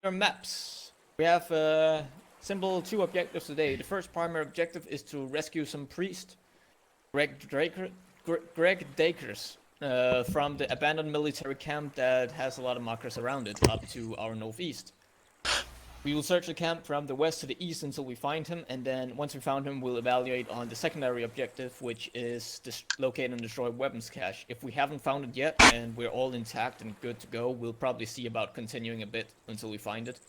Our maps. We have simple two objectives today. The first primary objective is to rescue some priest, Greg Dakers, from the abandoned military camp that has a lot of markers around it, up to our northeast. We will search the camp from the west to the east until we find him, and then once we found him, we'll evaluate on the secondary objective, which is locate and destroy weapons cache. If we haven't found it yet, and we're all intact and good to go, we'll probably see about continuing a bit until we find it.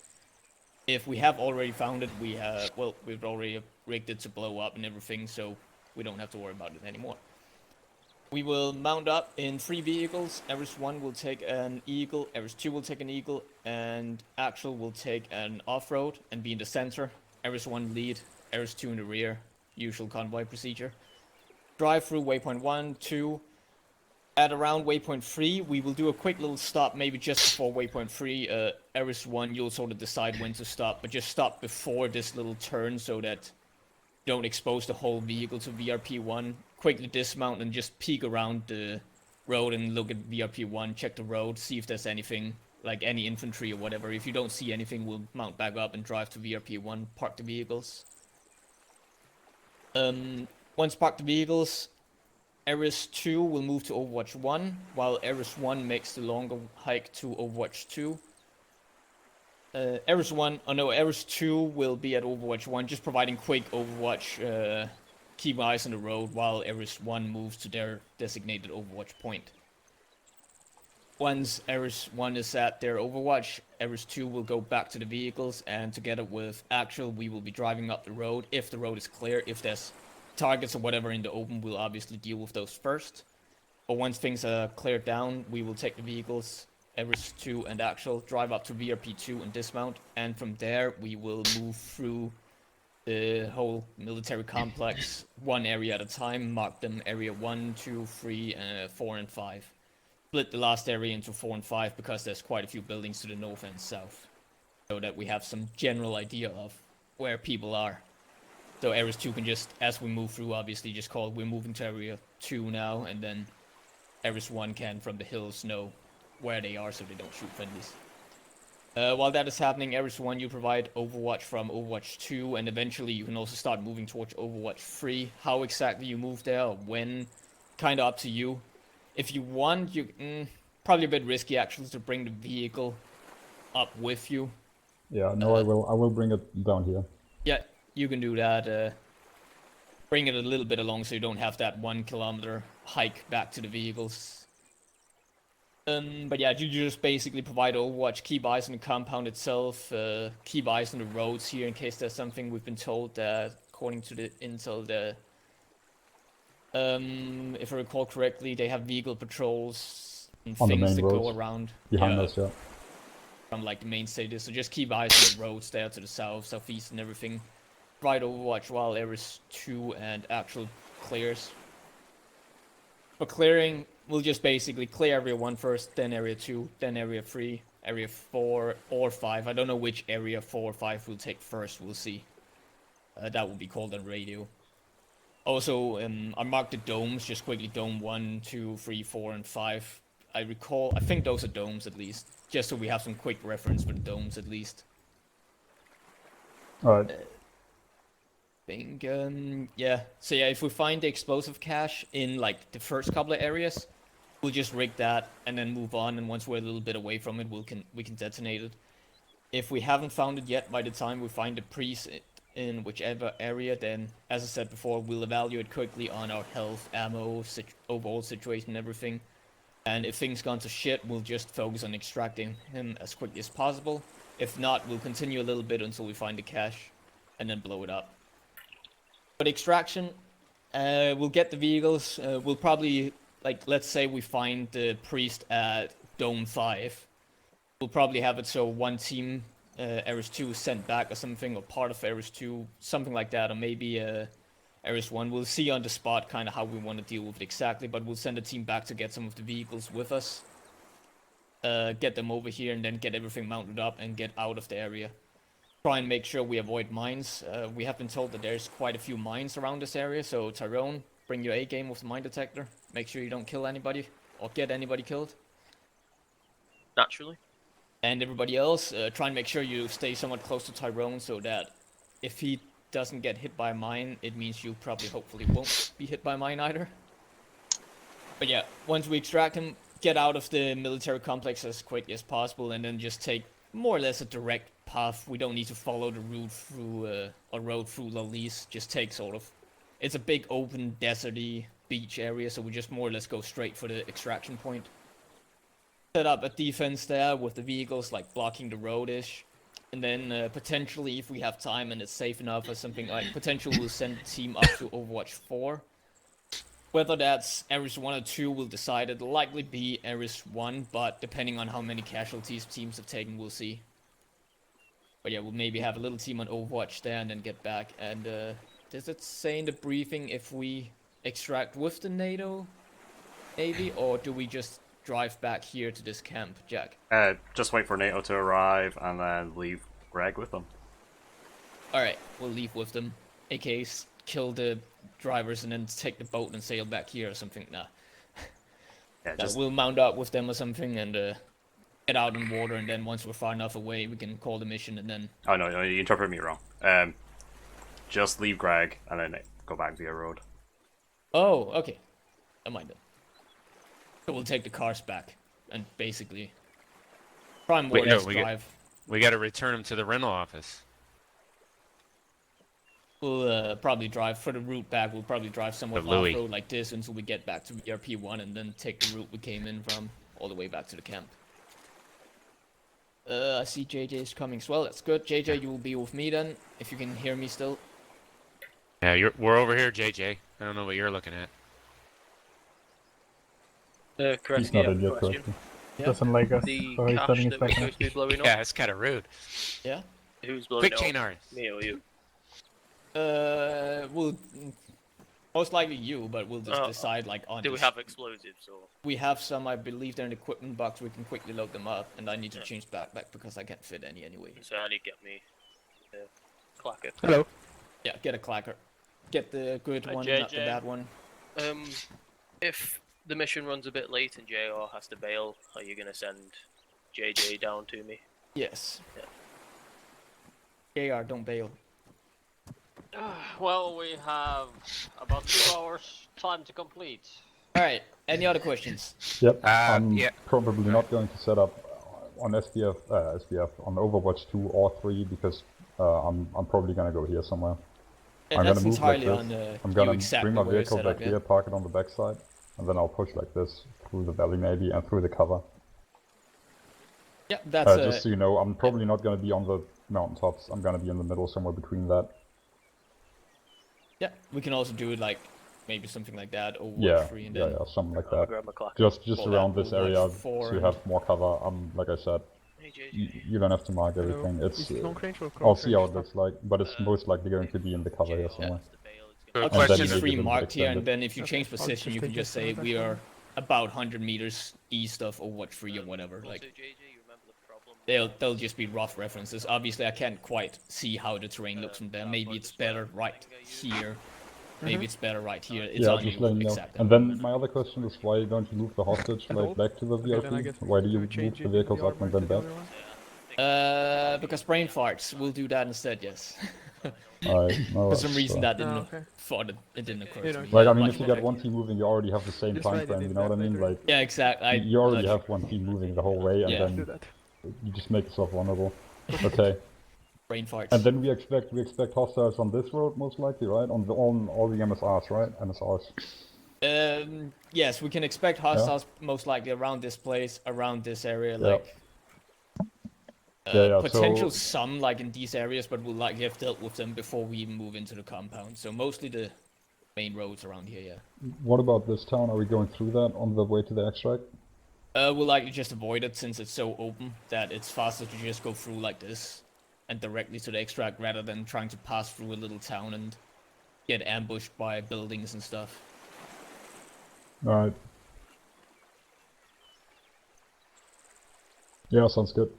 If we have already found it, we've already rigged it to blow up and everything, so we don't have to worry about it anymore. We will mount up in 3 vehicles. Eris 1 will take an Eagle, Eris 2 will take an Eagle, and Axel will take an off-road and be in the center. Eris 1 lead, Eris 2 in the rear. Usual convoy procedure. Drive through waypoint 1, 2. At around waypoint 3, we will do a quick little stop, maybe just before waypoint 3. Eris 1, you'll sort of decide when to stop, but just stop before this little turn so that you don't expose the whole vehicle to VRP1. Quickly dismount and just peek around the road and look at VRP1, check the road, see if there's anything, like any infantry or whatever. If you don't see anything, we'll mount back up and drive to VRP1, park the vehicles. Once parked the vehicles, Eris 2 will move to Overwatch 1, while Eris 1 makes the longer hike to Overwatch 2. Eris 2 will be at Overwatch 1, just providing quick Overwatch, keep eyes on the road, while Eris 1 moves to their designated Overwatch point. Once Eris 1 is at their Overwatch, Eris 2 will go back to the vehicles, and together with Axel, we will be driving up the road. If the road is clear, if there's targets or whatever in the open, we'll obviously deal with those first. But once things are cleared down, we will take the vehicles, Eris 2 and Axel, drive up to VRP2 and dismount, and from there we will move through the whole military complex, one area at a time, mark them area 1, 2, 3, 4, and 5. Split the last area into 4 and 5 because there's quite a few buildings to the north and south, so that we have some general idea of where people are. So Eris 2 can just, as we move through, obviously just call, we're moving to area 2 now, and then Eris 1 can, from the hills, know where they are so they don't shoot friendlies. While that is happening, Eris 1, you provide Overwatch from Overwatch 2, and eventually you can also start moving towards Overwatch 3. How exactly you move there, or when, kinda up to you. If you want, probably a bit risky actually to bring the vehicle up with you. Yeah, no, I will bring it down here. Yeah, you can do that. Bring it a little bit along so you don't have that 1 kilometer hike back to the vehicles. But yeah, you just basically provide Overwatch, keep eyes on the compound itself, keep eyes on the roads here in case there's something. We've been told that, according to the intel, if I recall correctly, they have vehicle patrols and On the things main that roads go around behind us, yeah. from like the main cities. So just keep eyes on the roads there to the south, southeast, and everything. Provide Overwatch while Eris 2 and Actual clears. For clearing, we'll just basically clear area 1 first, then area 2, then area 3, area 4 or 5. I don't know which area 4 or 5 we'll take first, we'll see. That will be called on radio. Also, I marked the domes, just quickly, dome 1, 2, 3, 4, and 5. I think those are domes at least, just so we have some quick reference for the domes at least. Alright. Yeah, so yeah, if we find the explosive cache in like the first couple of areas, we'll just rig that and then move on, and once we're a little bit away from it, we can detonate it. If we haven't found it yet by the time we find the priest in whichever area, then as I said before, we'll evaluate quickly on our health, ammo, overall situation, and everything. And if things gone to shit, we'll just focus on extracting him as quickly as possible. If not, we'll continue a little bit until we find the cache and then blow it up. But extraction, we'll get the vehicles. We'll probably, like, let's say we find the priest at Dome 5. We'll probably have it so one team, Eris 2, is sent back or something, or part of Eris 2, something like that, or maybe Eris 1. We'll see on the spot kind of how we want to deal with it exactly, but we'll send a team back to get some of the vehicles with us. Get them over here, and then get everything mounted up and get out of the area. Try and make sure we avoid mines. We have been told that there's quite a few mines around this area, so Tyrone, bring your A-game with the mine detector. Make sure you don't kill anybody, or get anybody killed. Naturally. And everybody else, try and make sure you stay somewhat close to Tyrone so that if he doesn't get hit by a mine, it means you probably hopefully won't be hit by a mine either. But yeah, once we extract him, get out of the military complex as quickly as possible, and then just take more or less a direct path. We don't need to follow the route through a road through Lalise. Just take sort of, it's a big open deserty beach area, so we just more or less go straight for the extraction point. Set up a defense there with the vehicles like blocking the road-ish. And then potentially, if we have time and it's safe enough or something, like potentially we'll send a team up to Overwatch 4. Whether that's Ares 1 or 2, we'll decide. It'll likely be Ares 1, but depending on how many casualties teams have taken, we'll see. But yeah, we'll maybe have a little team on Overwatch there and then get back. And does it say in the briefing if we extract with the NATO Navy, or do we just drive back here to this camp, Jack? Just wait for NATO to arrive and then leave Greg with them. Alright, we'll leave with them. aka kill the drivers and then take the boat and sail back here or something. Nah. Yeah, We'll mount up with them or something and get out in water, and then once we're far enough away, we can call the mission and then... Oh, no, you interpreted me wrong. Just leave Greg and then go back via road. Oh, okay. Never mind then. So we'll take the cars back and basically try and more or less drive. We got to return him to the rental office. We'll probably drive for the route back. We'll probably drive somewhat off-road like this until we get back to ERP1 and then take the route we came in from all the way back to the camp. I see JJ's coming as well. That's good. JJ, you will be with me then, if you can hear me still. Yeah, we're over here, JJ. I don't know what you're looking at. He's not in your question. Doesn't like us. The So he's cache setting his that we're back supposed to be blowing up? Yeah, it's kind of rude. Yeah? Who's blowing Quick it chain up? artist. Me or you? We'll most likely you, but we'll just decide like on. Do we have explosives or? We have some. I believe they're in the equipment box. We can quickly load them up, and I need to change backpack because I can't fit any anyway. So I need to get me a clacker. Hello. Yeah, get a clacker. Get the good one, JJ. not the bad one. If the mission runs a bit late and JR has to bail, are you gonna send JJ down to me? Yes. JR, don't bail. Well, we have about 2 hours time to complete. Alright, any other questions? Yep. I'm yeah. probably not going to set up on SBF on Overwatch 2 or 3 because I'm probably gonna go here somewhere. And I'm that's gonna move like entirely this. on I'm gonna you exactly bring my where you're vehicle set back up, here, park it on the backside, and then I'll push like this through the valley maybe and through the cover. Yeah, that's Just so you know, I'm probably not gonna be on the mountaintops. I'm gonna be in the middle somewhere between that. yeah, we can also do it like maybe something like that or Yeah, free and yeah, then something like I'll that. grab my clacker. Just Well, around that this will, like, area, four so you and- have more cover. Like I said, Hey JJ. you don't have to mark everything. It's I'll see how it looks like, but it's most likely going to be in the cover here somewhere. has to bail, it's So gonna the I'll then keep question you these give three them the marked here, and extended. then if you change position, you can just say we are about 100 meters east of Overwatch 3 or whatever. Also, Like, JJ, you remember the problem? they'll just be rough references. Obviously, I can't quite see how the terrain looks from there. Maybe it's better right here. Maybe it's better right here. It's Yeah, on just you letting you know. exactly. And then my other question is, why don't you move the hostage like back to the VRP? Why do you move the vehicles up and then back? Because brain farts will do that instead. Yes. Alright, no, For some reason, that didn't it didn't occur to me. Like, I mean, Much if you more get one team moving, you already have the same time frame, you know what I mean? Like, Yeah, exactly. you already have one team moving the whole way, and Yeah. then you just make yourself vulnerable. Okay. brain farts. And then we expect hostiles on this road, most likely, right? On all the MSRs, right? MSRs. Yes, we can expect hostiles most likely around this place, around this area, Yeah. like. Yeah, Potential so- some like in these areas, but we'll likely have dealt with them before we even move into the compound. So mostly the main roads around here, yeah. What about this town? Are we going through that on the way to the extract? We'll likely just avoid it since it's so open that it's faster to just go through like this and directly to the extract rather than trying to pass through a little town and get ambushed by buildings and stuff. Alright. Yeah, sounds good.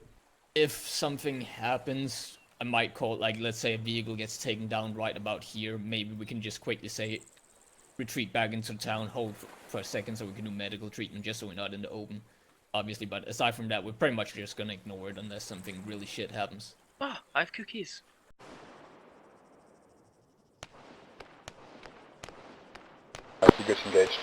If something happens, I might call, like, let's say a vehicle gets taken down right about here, maybe we can just quickly say, retreat back into town, hold for a second so we can do medical treatment just so we're not in the open. obviously, but aside from that, we're pretty much just gonna ignore it unless something really shit happens. Ah, I have cookies. You get engaged.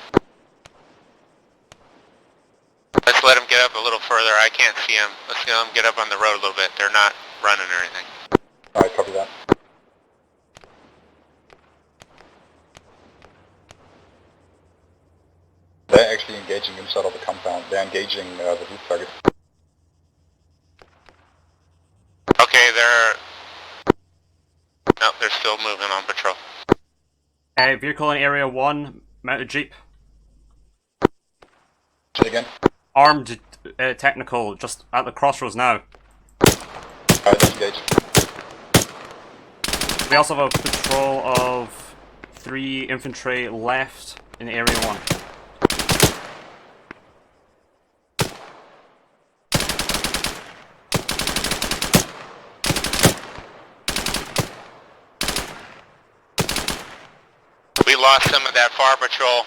Let's let them get up a little further. I can't see them. Let's let them get up on the road a little bit. They're not running or anything. Alright, copy that. They're actually engaging inside of the compound. They're engaging the roof target. Okay, no, they're still moving on patrol. Vehicle in area 1, mounted jeep. Say again. Armed technical, just at the crossroads now. Alright, let's engage. We also have a patrol of 3 infantry left in area 1. We lost some of that far patrol.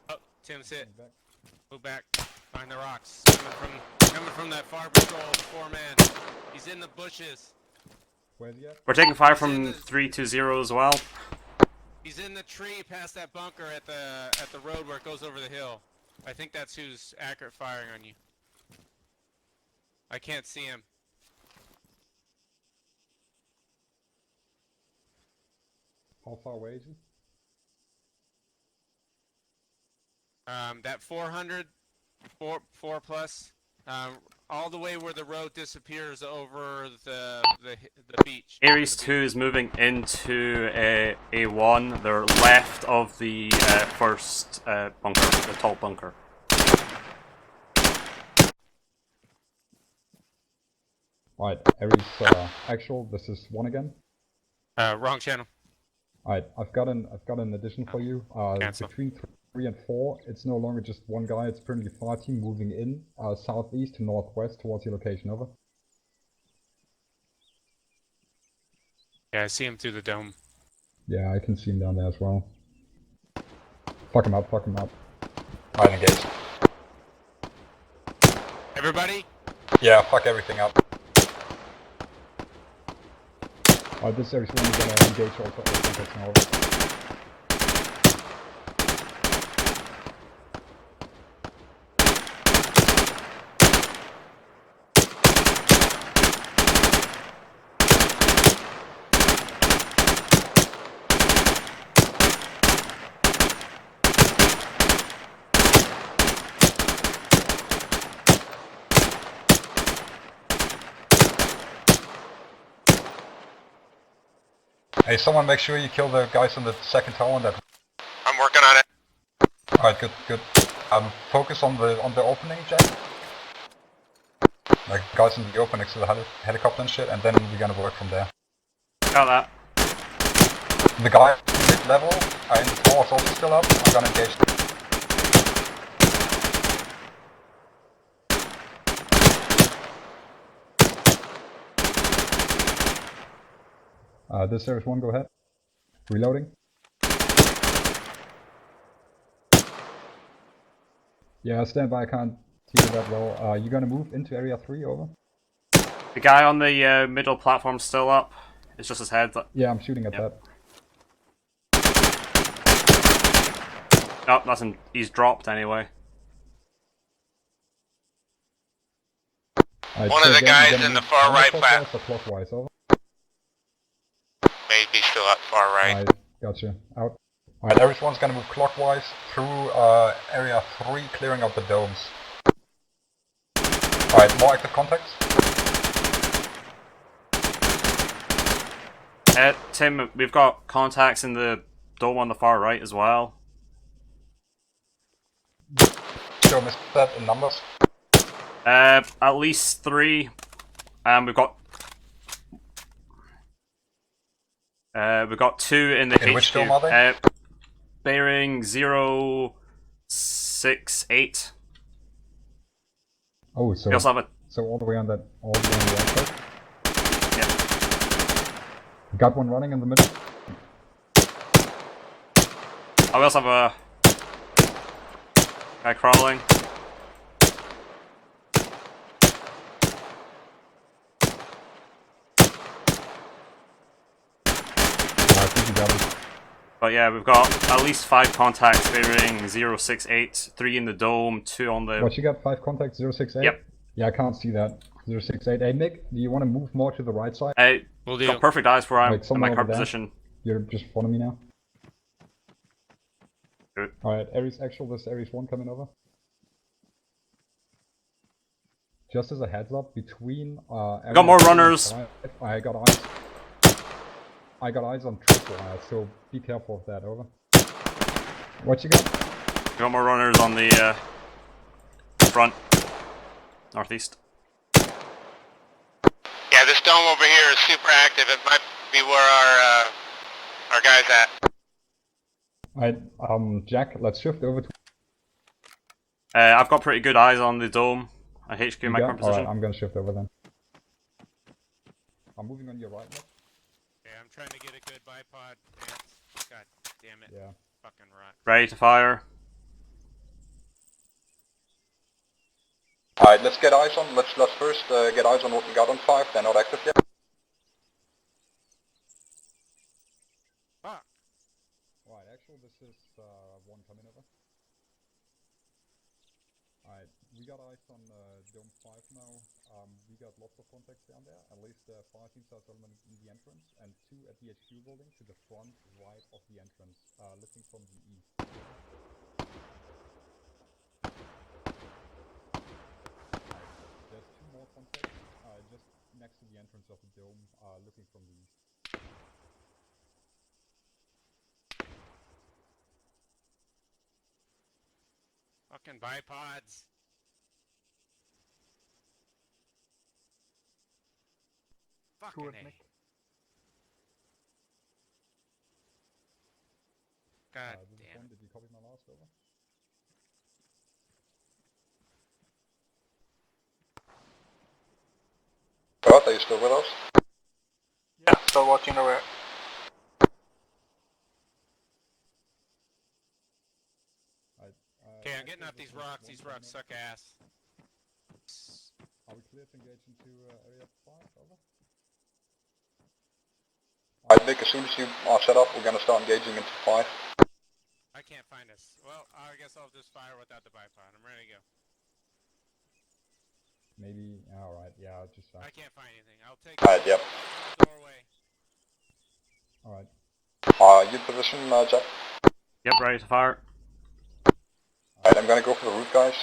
Oh, Tim's hit. Move back. Behind the rocks. Coming from that far patrol, 4-man. He's in the bushes. Where's he at? We're taking fire from 320 as well. He's in the tree past that bunker at the road where it goes over the hill. I think that's who's accurate firing on you. I can't see him. How far away is he? That 400, 4 plus, all the way where the road disappears over the beach. Ares 2 is moving into A1. They're left of the first bunker, the tall bunker. Alright, Ares actual, this is 1 again. Wrong channel. Alright, I've got an addition for you. Cancel. Between 3 and 4, it's no longer just one guy, it's currently 4 team moving in, southeast to northwest towards your location, over. Yeah, I see him through the dome. Yeah, I can see him down there as well. Fuck him up, fuck him up. Alright, engage. Everybody? Yeah, fuck everything up. Alright, this Ares 1 is gonna engage also, I think that's now over. Hey, someone make sure you kill the guys on the second tower on that. I'm working on it. Alright, good, good. Focus on the opening, Jack. Like guys in the open next to the helicopter and shit, and then we're gonna work from there. Got that. The guy mid level in the tower is also still up. I'm gonna engage. This Ares 1, go ahead. Reloading. Yeah, stand by, I can't see you that well. You gonna move into area 3, over? The guy on the middle platform's still up. It's just his head. Yeah, I'm shooting at Yep. that. Oh, that's him. He's dropped anyway. One of the guys in the far right plat. Clockwise, over. Maybe still up far right. Alright, gotcha. Out. Alright, everyone's gonna move clockwise through area 3, clearing out the domes. Alright, more active contacts. Tim, we've got contacts in the dome on the far right as well. Show me that in numbers. At least 3. We've got 2 in the HQ. Which dome are they? Bearing 068. Oh, so We also have a so all the way on the right side. yeah. Got one running in the middle. Oh, we also have a guy crawling. I think you got it. But yeah, we've got at least 5 contacts bearing 068, 3 in the dome, 2 on the. What, you got 5 contacts, 068? Yep. Yeah, I can't see that. 068. Hey, Nick, do you want to move more to the right side? Will Got do. perfect eyes where I'm Like in somewhere my over current there? position. You're just in front of me now. Good. Alright, Ares Actual, this Ares 1 coming over. Just as a heads up, between We got more runners. I got eyes. I got eyes on tripwire, so be careful of that, over. What you got? We got more runners on the front, northeast. Yeah, this dome over here is super active. It might be where our guy's at. Alright, Jack, let's shift over to I've got pretty good eyes on the dome. I HQ in my current position. Alright, I'm gonna shift over then. I'm moving on your right, Nick. Yeah, I'm trying to get a good bipod. Dance. God damn it. Yeah. Fucking rot. Ready to fire. Alright, let's get eyes on, let's first get eyes on what we got on 5, they're not active yet. Fuck. Alright, Actual, this is 1 coming over. Alright, we got eyes on Dome 5 now. We got lots of contacts down there. At least 5 teams are settlement in the entrance, and 2 at the HQ building to the front right of the entrance, looking from the east. There's 2 more contacts just next to the entrance of the dome, looking from the east. Fucking bipods. Fucking A. God This is damn one. it. Did you copy my last, over? Alright, are you still with us? Yeah, still watching the rear. Okay, I'm getting up these rocks. These rocks suck ass. Are we clear to engage into area 5, over? Alright, Nick, as soon as you are set up, we're gonna start engaging into 5. I can't find us. Well, I guess I'll just fire without the bipod. I'm ready to go. Maybe, alright, yeah, just I can't find anything. I'll take Alright, yep. the doorway. Alright. You in position, Jack? Yep, ready to fire. Alright, I'm gonna go for the roof, guys.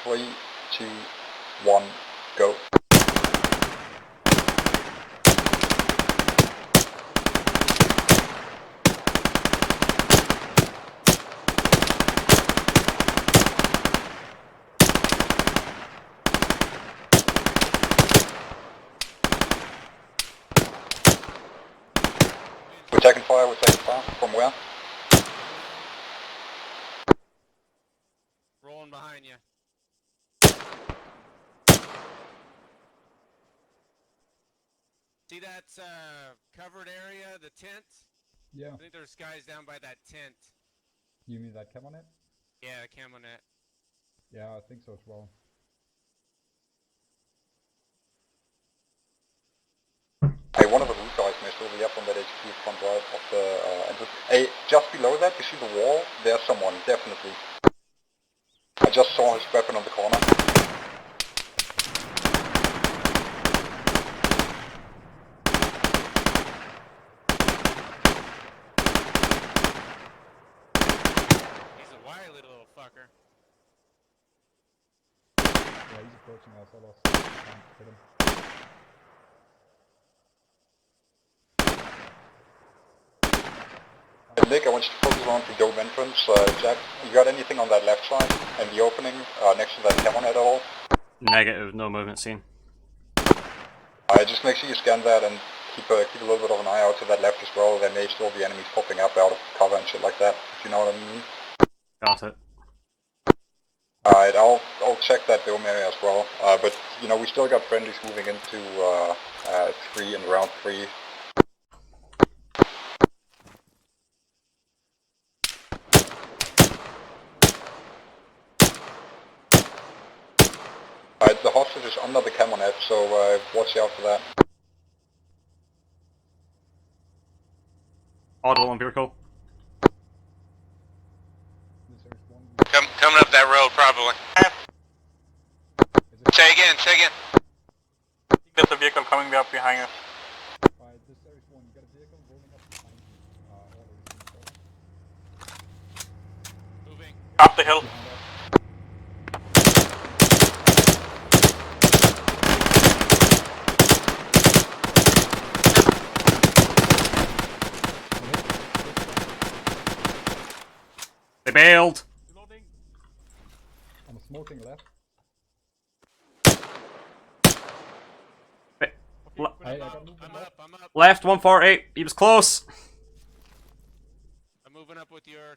3, 2, 1, go. We're taking fire. From where? Rolling behind you. See that covered area, the tent? Yeah. I think there's guys down by that tent. You mean that camo net? Yeah, camo net. Yeah, I think so as well. Hey, one of the roof guys may still be up on that HQ front right of the entrance. Hey, just below that, you see the wall? There's someone, definitely. I just saw his weapon on the corner. He's a wily little fucker. Yeah, he's approaching us. I lost time to hit him. Nick, I want you to focus on the dome entrance. Jack, you got anything on that left side and the opening next to that camo net at all? Negative, no movement seen. Just make sure you scan that and keep a little bit of an eye out to that left as well. There may still be enemies popping up out of cover and shit like that, if you know what I mean. Got it. Alright, I'll check that dome area as well. But you know, we still got friendlies moving into 3 and round 3. Alright, the hostage is under the cannonette, so watch out for that. Audible and vehicle. There's one. Coming up that road, probably. Say again, say again. There's a vehicle coming up behind us. Alright, this area is one. You got a vehicle rolling up behind you. Order is in Moving. Up the hill. behind us. They bailed. I'm smoking left. I got movement I'm left. up, I'm up. Left 148. He was close. I'm moving up with your...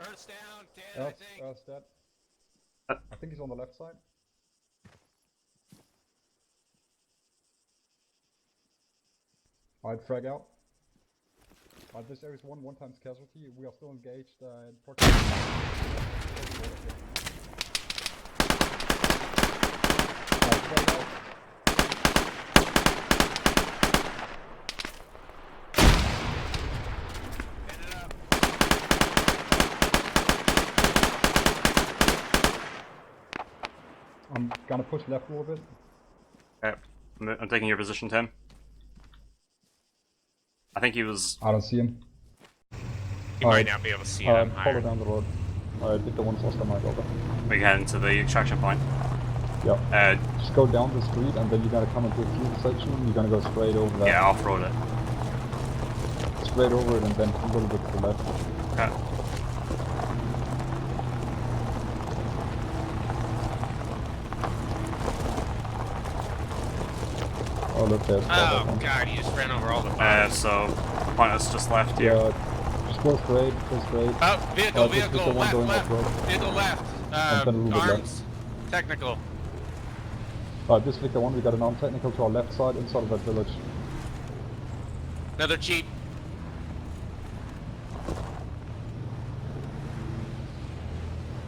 Earth's down, dead, I think. Earth's dead. I think he's on the left side. Alright, frag out. This area is one times casualty. We are still engaged in proximity. Frag out. Get it up. I'm gonna push left a little bit. Okay. I'm taking your position, Tim. I think he was... I don't see him. You might not be able to see it, I'm Follow higher. down the road. Alright, Victor 1's lost the mic over. We head into the extraction point. Yeah. Just go down the street and then you gotta come into a fuel section. You're gonna go straight over that. Yeah, off-road it. Straight over it and then a little bit to the left. Okay. Oh, look, there's Oh god, you just ran over all the bodies. So, point us just left here. Yeah, just go straight, go straight. Oh, vehicle, This is vehicle, the one left, going left. off-road. Vehicle left. And then a little bit Arms. Technical. This Victor 1, we got a non-technical to our left side, inside of that village. Another Jeep.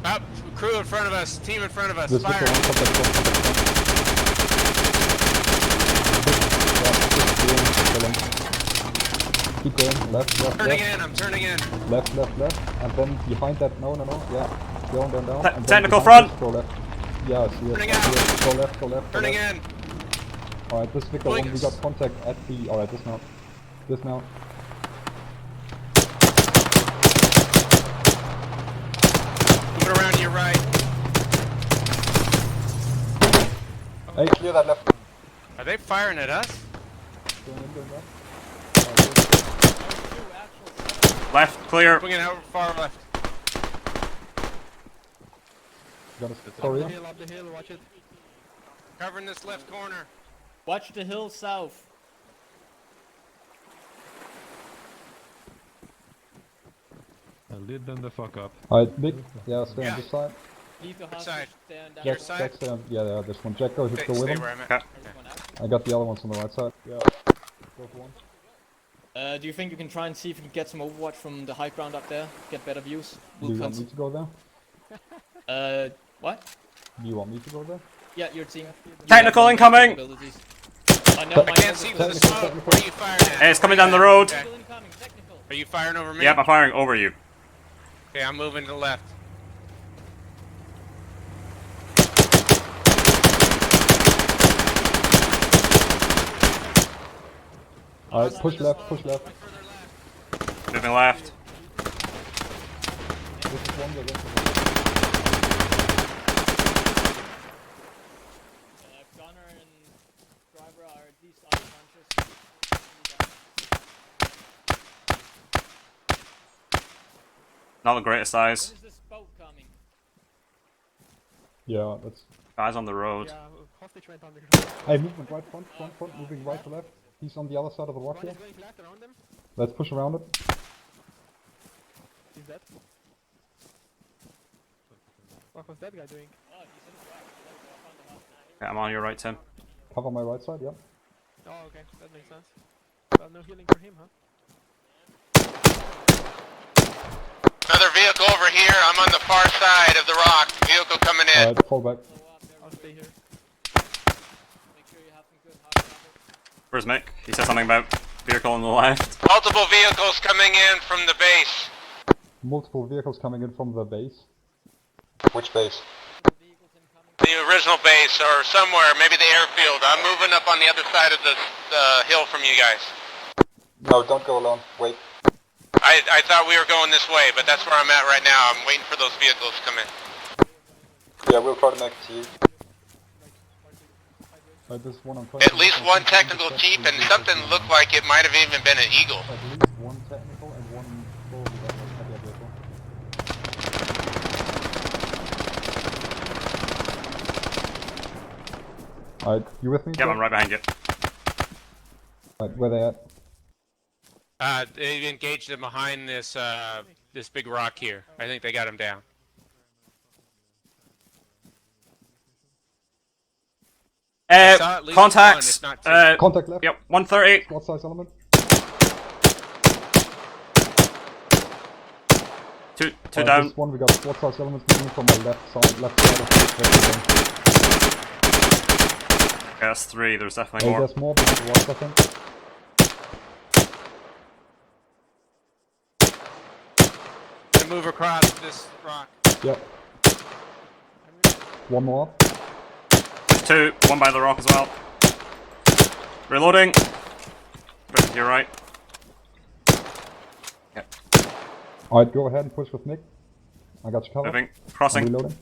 Up, crew in front of us, team in front of us, This fire. Victor 1, contact front. Keep going, left, Turning in, I'm turning in. left, and then behind that, no, yeah, down, and then Technical behind front! this, go left. Yeah, see it, Turning I see out. it. Go left, go Turning left. in. Alright, this Victor 1, we got contact at the, alright, dismount. Moving around to your right. Hey, clear that left. Are they firing at us? Going back. Left, clear. Swinging out far left. Got a story. Up the hill, watch it. Covering this left corner. Watch the hill south. Lead them the fuck up. Alright, big. Yeah, stay Yeah. on this side. Leave the Which hostage side? stand down. Your Jack, side? Jack, stay on. Yeah, this one. Jack, go with Stay him. where I'm at. Okay. Everyone out. I got the other ones on the right side. Yeah. Go for one. Do you think you can try and see if you can get some overwatch from the high ground up there? Get better views? Do you want me to go there? What? Do you want me to go there? Yeah, your team. Technical incoming! I know, I can't see with the smoke. Where are you firing at? Hey, it's coming down the road. Okay. Technical incoming, technical. Are you firing over me? Yep, I'm firing over you. Okay, I'm moving to the left. Alright, push left, push left. Moving left. This is one, the rest Gunner and driver are at least unconscious. Not the greatest eyes. When is this boat coming? Yeah, that's... Guys on the road. Yeah, hostage went underground. Hey, movement right front, moving right to left. He's on the other side of the rock One here. is going flat around him. Let's push around it. He's dead. What was that guy doing? Yeah, I'm on your right, Tim. Cover my right side, yep. Oh, okay, that makes sense. Well, no healing for him, huh? Another vehicle over here. I'm on the far side of the rock. Vehicle coming in. Alright, fall back. I'll stay here. Where's Mick? He said something about vehicle on the left. Multiple vehicles coming in from the base. Multiple vehicles coming in from the base. Which base? The original base or somewhere, maybe the airfield. I'm moving up on the other side of the hill from you guys. No, don't go alone. Wait. I thought we were going this way, but that's where I'm at right now. I'm waiting for those vehicles to come in. Yeah, we'll try to make it to you. This one I'm At least one technical jeep and something looked like it might have even been an Eagle. At least one technical and one probably that was heavier vehicle. Alright, you with me? Yeah, I'm right behind you. Alright, where they at? They engaged him behind this this big rock here. I think they got him down. saw at least one, Contacts. if not two. Contact left. Yep, 130. What size element? Two down. This one we got SWAT size elements moving from my left side of the Okay, that's 3. There's definitely hey, more. there's more behind the rocks, I think. Gonna move across this rock. Yep. One more. 2. One by the rock as well. Reloading. Right to your right. Yep. Alright, go ahead and push with Nick. I got you covered. Moving. I'm Crossing. reloading.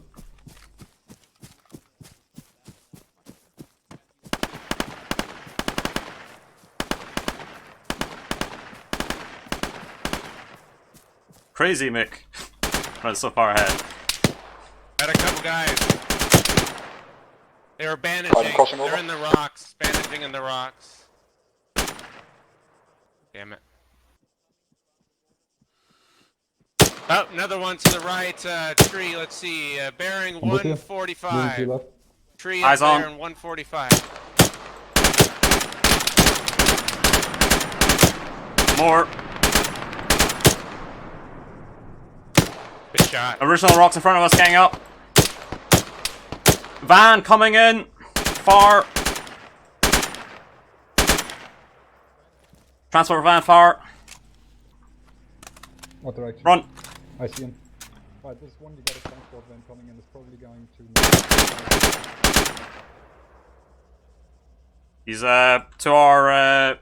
Crazy Mick. Right, so far ahead. Had a couple guys. They were bandaging. crossing over. They're in the rocks. Bandaging in the rocks. Damn it. Oh, another one to the right. Tree. Let's see. Bearing I'm with you. Moving to 145. your left. Tree Eyes up on. there in 145. More. Good shot. Original rocks in front of us, gang up. Van coming in. Far. Transport van far. What direction? Run. I see him. Right, this one you got a transport van coming in. It's probably going to... He's to our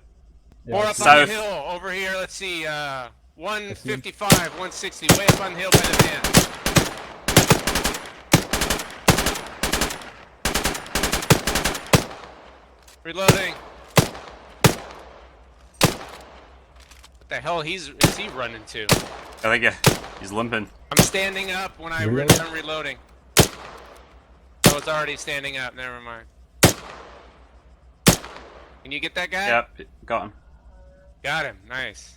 More up on south. the hill. Over here. Let's see. 155, 160. Way up on the hill by the van. Reloading. What the hell is he running to? I think he's limping. I'm standing up when I'm reloading. I was already standing up. Never mind. Can you get that guy? Yep, got him. Got him. Nice.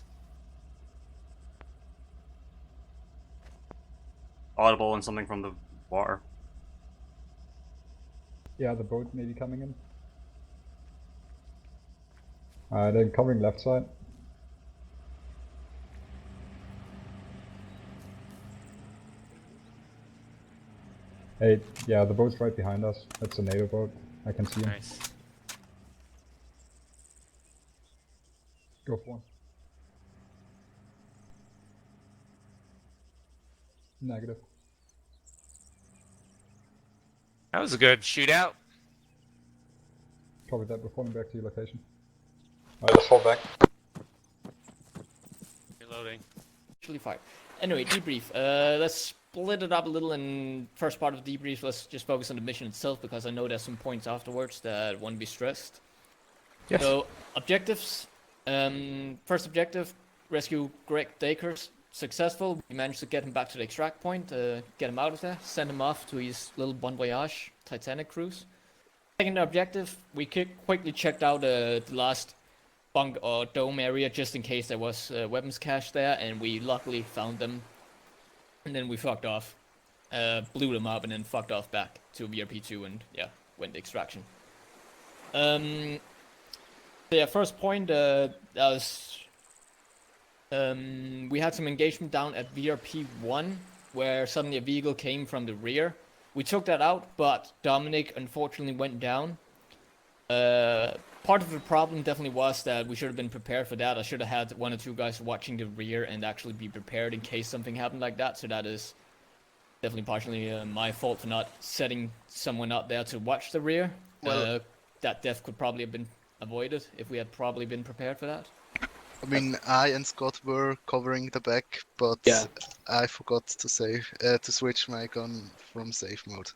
Audible and something from the water. Yeah, the boat may be coming in. They're covering left side. Hey, yeah, the boat's right behind us. That's a NATO boat. I can see him. Nice. Go for him. Negative. That was a good shootout. Copy that, reporting back to your location. Alright, let's fall back. Reloading. Actually fine. Anyway, debrief. Let's split it up a little in first part of the debrief. Let's just focus on the mission itself because I know there's some points afterwards that won't be stressed. Yes. So, objectives. First objective, rescue Greg Dakers. Successful. We managed to get him back to the extract point, get him out of there, send him off to his little Bon Voyage Titanic cruise. Second objective, we quickly checked out the last bunk or dome area just in case there was weapons cache there, and we luckily found them. And then we fucked off, blew them up, and then fucked off back to VRP2 and yeah, went to extraction. So yeah, first point, that was we had some engagement down at VRP1 where suddenly a vehicle came from the rear. We took that out, but Dominic unfortunately went down. Part of the problem definitely was that we should have been prepared for that. I should have had 1 or 2 guys watching the rear and actually be prepared in case something happened like that. So that is definitely partially my fault for not setting someone out there to watch the rear. Well, that death could probably have been avoided if we had probably been prepared for that. I mean, I and Scott were covering the back, but I forgot to save to switch my gun from safe mode.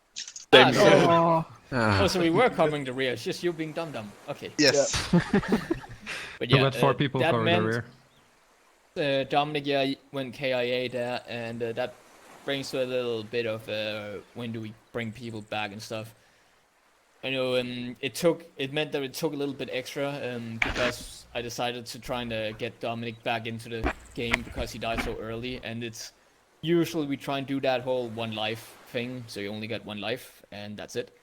So we were covering the rear. It's just you being dumb. Okay. Yes. But We yeah, got 4 people that covering the meant, rear. Dominic went KIA there, and that brings to a little bit of when do we bring people back and stuff. I know it meant that it took a little bit extra because I decided to try and get Dominic back into the game because he died so early, and it's usually we try and do that whole 1 life thing, so you only get 1 life and that's it.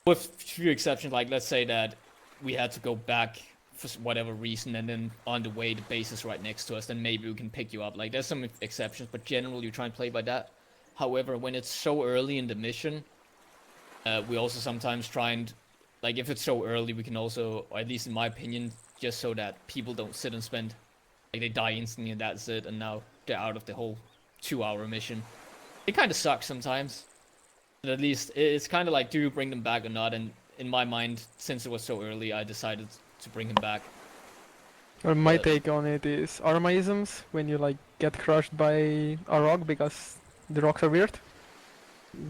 With few exceptions, like let's say that we had to go back for whatever reason, and then on the way the base is right next to us, then maybe we can pick you up. Like there's some exceptions, but generally you try and play by that. However, when it's so early in the mission, we also sometimes try and, like if it's so early, we can also, or at least in my opinion, just so that people don't sit and spend, like they die instantly and that's it, and now they're out of the whole 2-hour mission. It kind of sucks sometimes, but at least it's kind of like, do you bring them back or not? And in my mind, since it was so early, I decided to bring him back. Well, my take on it is Armaisms, when you like get crushed by a rock because the rocks are weird.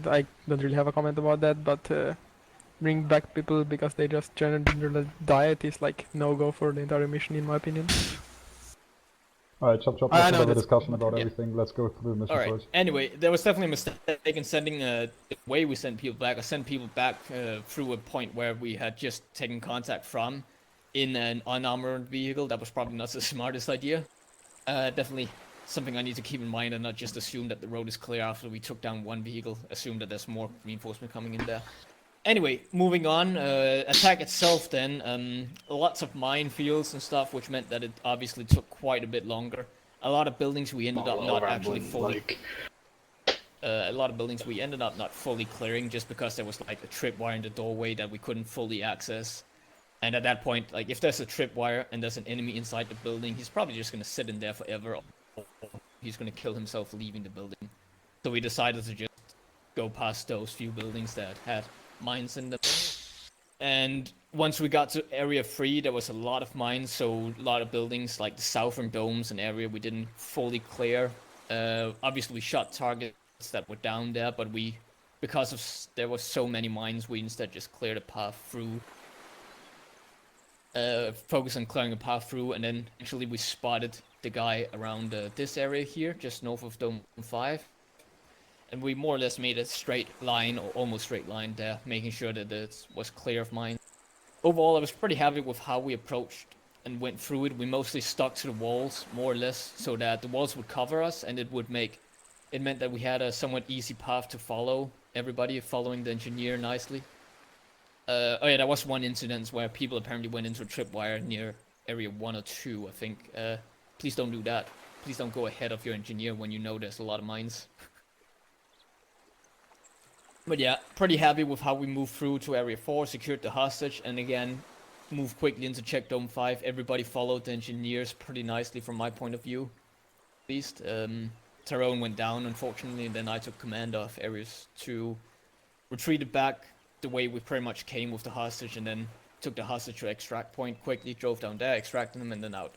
I don't really have a comment about that, but bring back people because they just generally diet is like no-go for the entire mission in my opinion. Alright, chop. Let's have a discussion about everything. Let's go through the mission first. Anyway, there was definitely a mistake in sending the way we sent people back. I sent people back through a point where we had just taken contact from in an unarmored vehicle. That was probably not the smartest idea. Definitely something I need to keep in mind and not just assume that the road is clear after we took down 1 vehicle. Assume that there's more reinforcement coming in there. Anyway, moving on, attack itself then, lots of minefields and stuff, which meant that it obviously took quite a bit longer. A lot of buildings we ended up not actually fully... a lot of buildings we ended up not fully clearing just because there was like a tripwire in the doorway that we couldn't fully access. And at that point, like if there's a tripwire and there's an enemy inside the building, he's probably just gonna sit in there forever, or he's gonna kill himself leaving the building. So we decided to just go past those few buildings that had mines in them. And once we got to area 3, there was a lot of mines, so a lot of buildings like the southern domes and area we didn't fully clear. Obviously we shot targets that were down there, but because there was so many mines, we instead just cleared a path through. Focus on clearing a path through, and then actually we spotted the guy around this area here, just north of Dome 5. And we more or less made a straight line, or almost straight line there, making sure that it was clear of mine. Overall, I was pretty happy with how we approached and went through it. We mostly stuck to the walls, more or less, so that the walls would cover us, and it meant that we had a somewhat easy path to follow everybody, following the engineer nicely. Oh yeah, there was one incident where people apparently went into a tripwire near area 1 or 2, I think. Please don't do that. Please don't go ahead of your engineer when you know there's a lot of mines. But yeah, pretty happy with how we moved through to area 4, secured the hostage, and again, moved quickly into check Dome 5. Everybody followed the engineers pretty nicely from my point of view, at least. Tyrone went down, unfortunately, and then I took command of areas 2, retreated back the way we pretty much came with the hostage, and then took the hostage to extract point quickly, drove down there, extracted them, and then out.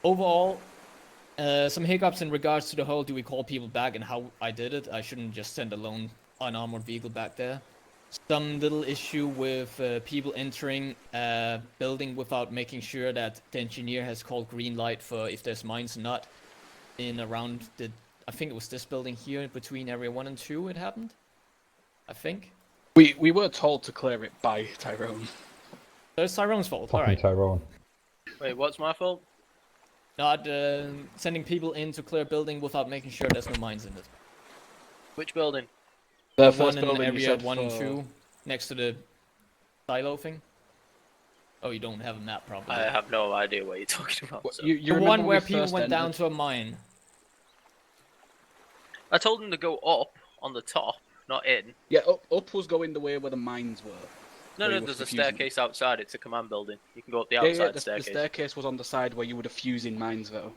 Overall, some hiccups in regards to the whole do we call people back and how I did it. I shouldn't just send a lone unarmored vehicle back there. Some little issue with people entering a building without making sure that the engineer has called green light for if there's mines or not. In around the, I think it was this building here, between area 1 and 2 it happened, I think. We were told to clear it by Tyrone. So it's Tyrone's fault, Fucking alright. Tyrone. Wait, what's my fault? Not sending people in to clear a building without making sure there's no mines in it. Which building? The one in area 1 and 2, next to the silo thing. Oh, you don't have a map probably. I have no idea what you're talking about. So. The one where people went down to a mine. I told them to go up on the top, not in. Yeah, up was going the way where the mines were. No, where no, you were there's a defusing. staircase outside. It's a command building. You can go up the Yeah, outside yeah, the staircase. staircase was on the side where you were defusing mines, though.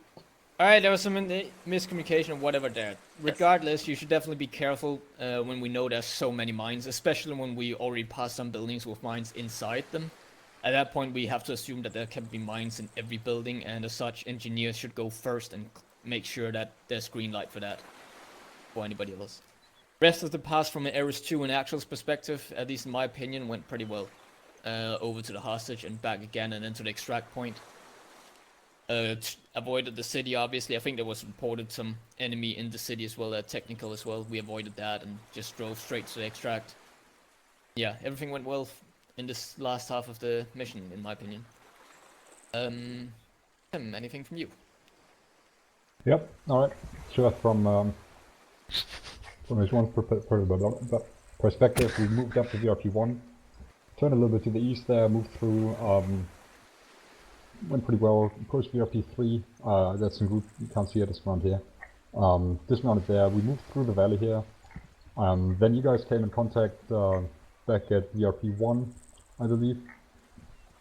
Alright, there was some miscommunication or whatever there. Regardless, you should definitely be careful when we know there's so many mines, especially when we already passed some buildings with mines inside them. At that point, we have to assume that there can be mines in every building, and as such, engineers should go first and make sure that there's green light for that, for anybody else. Rest of the pass from an Ares 2 and Actual's perspective, at least in my opinion, went pretty well. Over to the hostage and back again and then to the extract point. Avoided the city, obviously. I think there was reported some enemy in the city as well, technical as well. We avoided that and just drove straight to the extract. Yeah, everything went well in this last half of the mission, in my opinion. Tim, anything from you? Yep, alright. Sure, from this one perspective, we moved up to VRP1. Turned a little bit to the east there, moved through, went pretty well, pushed VRP3, that's some group, you can't see it, it's around here. Dismounted there, we moved through the valley here. Then you guys came in contact back at VRP1, I believe.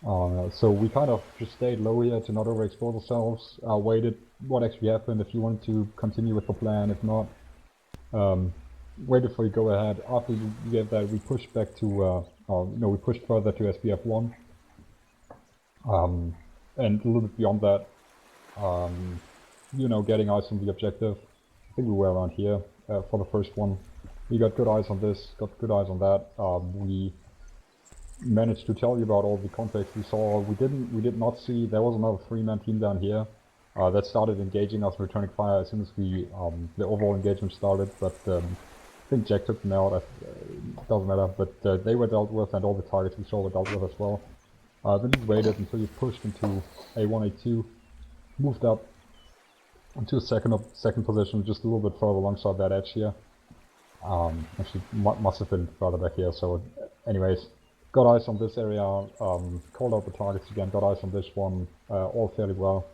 So we kind of just stayed low here to not overexpose ourselves, waited what actually happened, if you wanted to continue with the plan, if not. Waited for you go ahead. After you gave that, we pushed back to, we pushed further to SBF1. And a little bit beyond that, getting eyes on the objective. I think we were around here for the first one. We got good eyes on this, got good eyes on that. We managed to tell you about all the contacts we saw. We did not see, there was another 3-man team down here that started engaging us, returning fire as soon as we, the overall engagement started, but I think Jack took them out, doesn't matter, but they were dealt with and all the targets we saw were dealt with as well. Then we waited until you pushed into A1, A2, moved up into a second position, just a little bit further alongside that edge here. Actually, must have been further back here, so anyways, got eyes on this area, called out the targets again, got eyes on this one, all fairly well.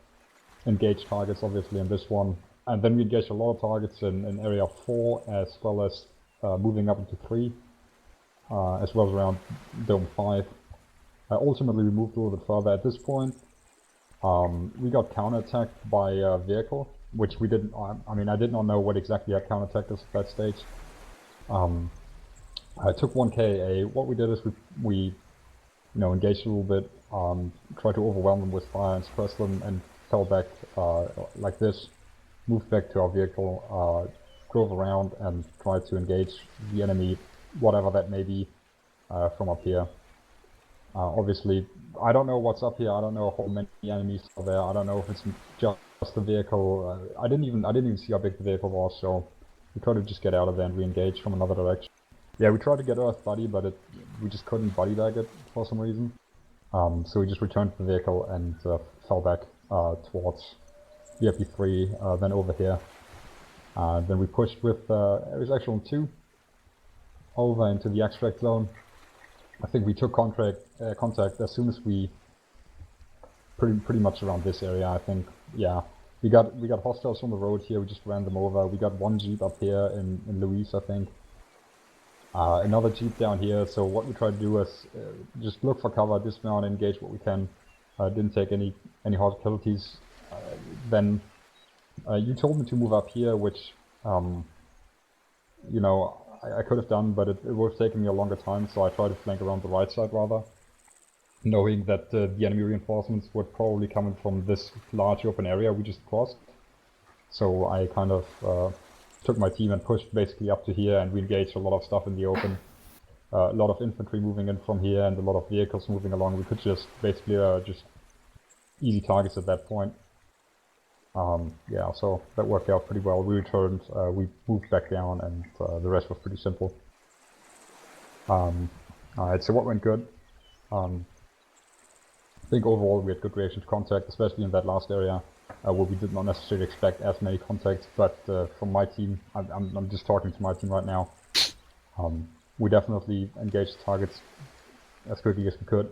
Engaged targets, obviously, in this one. And then we engaged a lot of targets in area 4, as well as moving up into 3, as well as around Dome 5. Ultimately, we moved a little bit further. At this point, we got counterattacked by a vehicle, which we didn't, I mean, I did not know what exactly had counterattacked us at that stage. I took 1 KA. What we did is we engaged a little bit, tried to overwhelm them with fire and suppress them, and fell back like this. Moved back to our vehicle, drove around and tried to engage the enemy, whatever that may be, from up here. Obviously, I don't know what's up here. I don't know how many enemies are there. I don't know if it's just the vehicle. I didn't even see how big the vehicle was. So we tried to just get out of there and re-engage from another direction. Yeah, we tried to get Earth buddy, but we just couldn't buddy bag it for some reason. So we just returned to the vehicle and fell back towards VFP3, then over here. Then we pushed with Ares Actual 2 over into the extract zone. I think we took contact as soon as we pretty much around this area. I think, yeah, we got hostiles on the road here. We just ran them over. We got 1 jeep up here in Louise, I think. Another jeep down here. So what we tried to do is just look for cover, dismount, engage what we can. Didn't take any hard casualties. Then you told me to move up here, which I could have done, but it would have taken me a longer time, so I tried to flank around the right side rather, knowing that the enemy reinforcements were probably coming from this large open area we just crossed. So I kind of took my team and pushed basically up to here, and we engaged a lot of stuff in the open. A lot of infantry moving in from here and a lot of vehicles moving along. We could just basically just easy targets at that point. Yeah, so that worked out pretty well. We returned, we moved back down, and the rest was pretty simple. Alright, so what went good? I think overall we had good reaction to contact, especially in that last area where we did not necessarily expect as many contacts. But from my team, I'm just talking to my team right now. We definitely engaged targets as quickly as we could.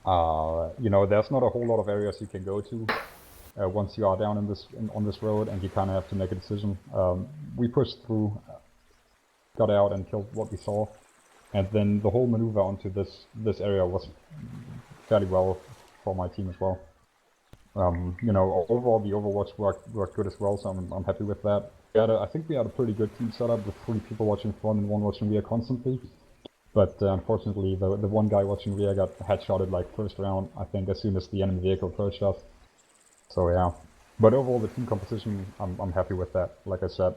You know, there's not a whole lot of areas you can go to once you are down on this road, and you kind of have to make a decision. We pushed through, got out and killed what we saw, and then the whole maneuver onto this area was fairly well for my team as well. You know, overall the Overwatch worked good as well, so I'm happy with that. I think we had a pretty good team setup with 3 people watching front and 1 watching rear constantly. But unfortunately, the one guy watching rear got headshotted like first round, I think, as soon as the enemy vehicle approached us. So yeah. But overall, the team composition, I'm happy with that. Like I said,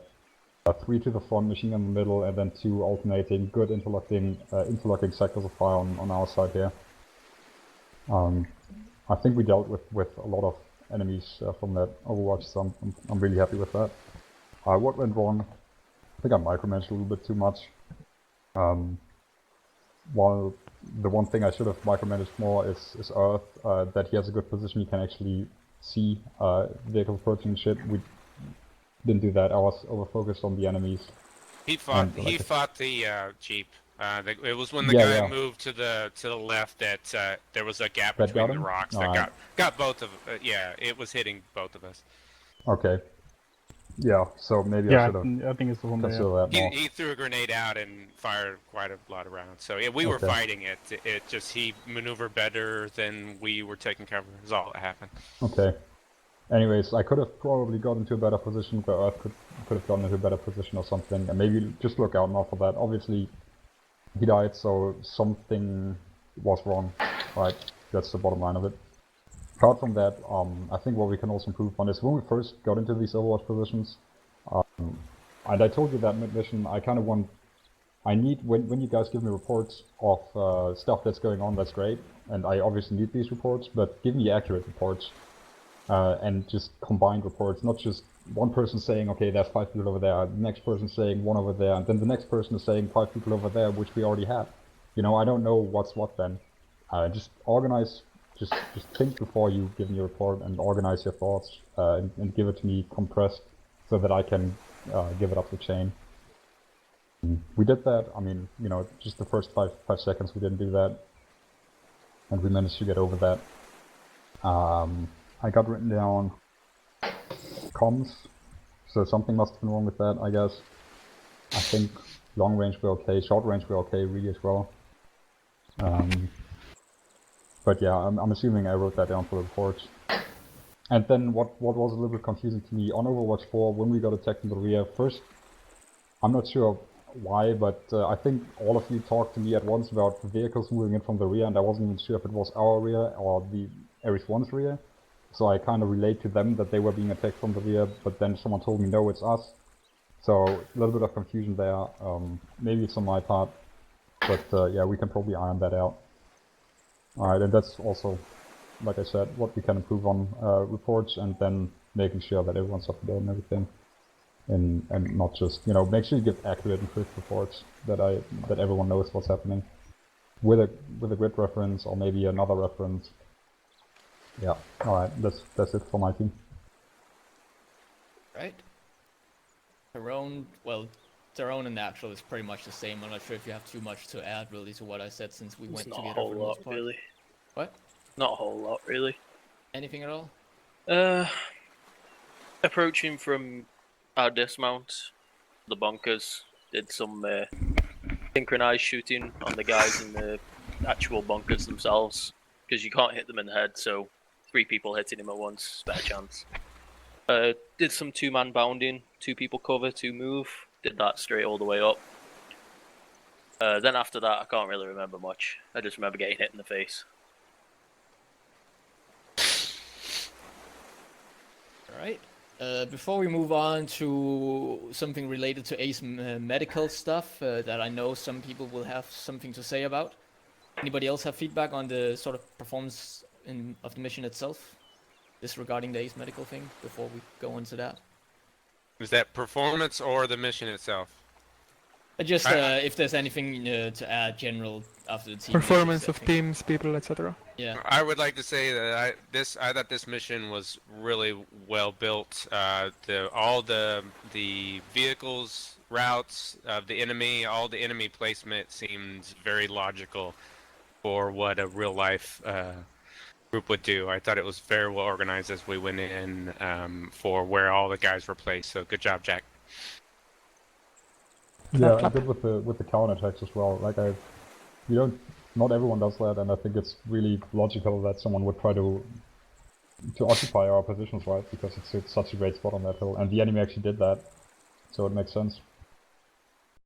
3 to the front, machine in the middle, and then 2 alternating, good interlocking sectors of fire on our side here. I think we dealt with a lot of enemies from that Overwatch, so I'm really happy with that. What went wrong? I think I micromanaged a little bit too much. While the one thing I should have micromanaged more is Earth, that he has a good position, he can actually see vehicles approaching and shit. We didn't do that. I was over-focused on the enemies. He fought the Jeep. It was when the guy moved to the left that there was a gap between the rocks that got both of yeah, it was hitting both of us. Okay. Yeah, so maybe I should have I think it's the one considered that more. He threw a grenade out and fired quite a lot of rounds. So yeah, we were fighting it. It just he maneuvered better than we were taking cover. Is all that happened. Okay. Anyways, I could have probably got into a better position, but Earth could have gotten into a better position or something, and maybe just look out now for that. Obviously, he died, so something was wrong, right? That's the bottom line of it. Apart from that, I think what we can also improve on is when we first got into these Overwatch positions, and I told you that mid-mission, I kind of want, I need, when you guys give me reports of stuff that's going on, that's great, and I obviously need these reports, but give me accurate reports, and just combined reports, not just one person saying, okay, there's 5 people over there, the next person saying 1 over there, and then the next person is saying 5 people over there, which we already have. You know, I don't know what's what then. Just organize. Just think before you give me a report and organize your thoughts and give it to me compressed so that I can give it up the chain. We did that. I mean, you know, just the first 5 seconds we didn't do that, and we managed to get over that. I got written down comms, so something must have been wrong with that, I guess. I think long range we're okay, short range we're okay really as well. But yeah, I'm assuming I wrote that down for the reports. And then what was a little bit confusing to me, on Overwatch 4, when we got attacked in the rear, first, I'm not sure why, but I think all of you talked to me at once about vehicles moving in from the rear, and I wasn't even sure if it was our rear or the Ares 1's rear. So I kind of relayed to them that they were being attacked from the rear, but then someone told me, no, it's us. So a little bit of confusion there, maybe it's on my part, but yeah, we can probably iron that out. Alright, and that's also, like I said, what we can improve on reports, and then making sure that everyone's up to date and everything. And not just, you know, make sure you give accurate and crisp reports that everyone knows what's happening. With a grid reference or maybe another reference. Yeah, alright, that's it for my team. Right. Tyrone, well, Tyrone and Natural is pretty much the same. I'm not sure if you have too much to add really to what I said since we went together for the most part. Really. What? Not a whole lot, really. Anything at all? Approaching from our dismount, the bunkers, did some synchronized shooting on the guys in the actual bunkers themselves, because you can't hit them in the head, so 3 people hitting him at once, better chance. Did some 2-man bounding, 2 people cover, 2 move, did that straight all the way up. Then after that, I can't really remember much. I just remember getting hit in the face. Alright. Before we move on to something related to Ace medical stuff that I know some people will have something to say about. Anybody else have feedback on the sort of performance of the mission itself? Disregarding the Ace medical thing before we go into that? Is that performance or the mission itself? Just if there's anything to add, general after the team. Performance of teams, people, etc. Yeah. I would like to say that I thought this mission was really well built. All the vehicles, routes of the enemy, all the enemy placement seemed very logical for what a real life group would do. I thought it was very well organized as we went in for where all the guys were placed. So good job, Jack. Yeah, I'm good with the counter attacks as well. Like not everyone does that, and I think it's really logical that someone would try to occupy our positions, right? Because it's such a great spot on that hill, and the enemy actually did that, so it makes sense.